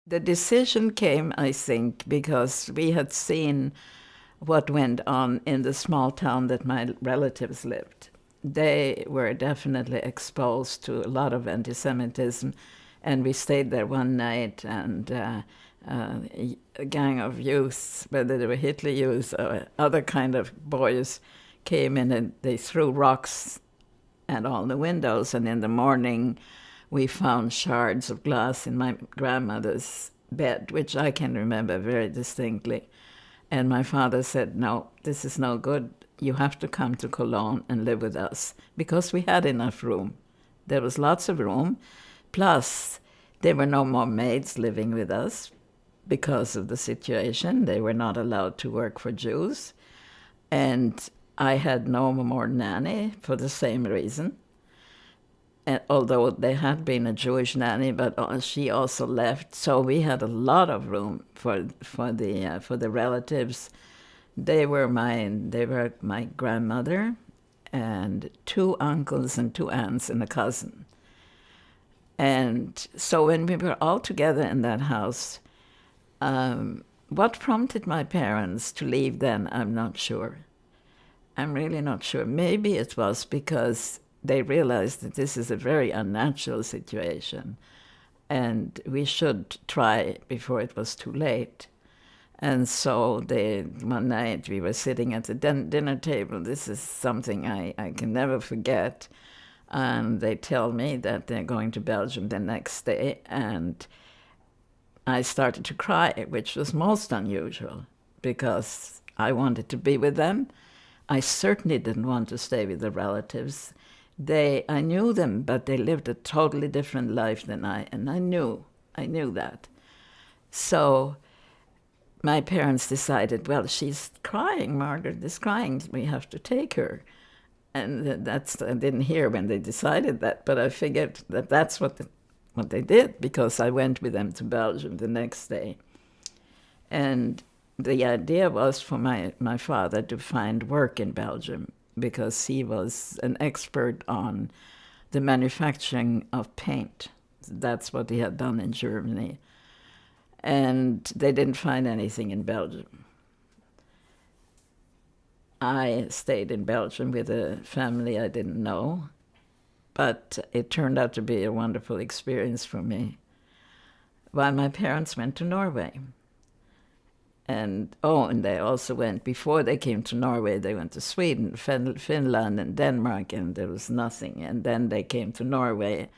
The decision came, I think, because we had seen what went on in the small town that my relatives lived. They were definitely exposed to a lot of anti-Semitism, and we stayed there one night, and a gang of youths, whether they were Hitler youths or other kind of boys, came in and they threw rocks at all the windows, and in the morning we found shards of glass in my grandmother's bed, which I can remember very distinctly. And my father said, no, this is no good. You have to come to Cologne and live with us, because we had enough room. There was lots of room. Plus, there were no more maids living with us because of the situation. They were not allowed to work for Jews. And I had no more nanny for the same reason. And although there had been a Jewish nanny, but she also left, so we had a lot of room for the relatives. They were my grandmother, and two uncles and two aunts and a cousin. And so when we were all together in that house, what prompted my parents to leave then, I'm not sure. I'm really not sure. Maybe it was because they realized that this is a very unnatural situation and we should try before it was too late. And so one night we were sitting at the dinner table. This is something I can never forget. And they tell me that they're going to Belgium the next day. And I started to cry, which was most unusual because I wanted to be with them. I certainly didn't want to stay with the relatives. I knew them, but they lived a totally different life than and I knew that. So my parents decided, well, she's crying, Margaret is crying, we have to take her. And I didn't hear when they decided that, but I figured that that's what they did, because I went with them to Belgium the next day. And the idea was for my father to find work in Belgium, because he was an expert on the manufacturing of paint. That's what he had done in Germany. And they didn't find anything in Belgium. I stayed in Belgium with a family I didn't know, but it turned out to be a wonderful experience for me. While my parents went to Norway. And they also went, before they came to Norway, they went to Sweden, Finland, and Denmark, and there was nothing. And then they came to Norway.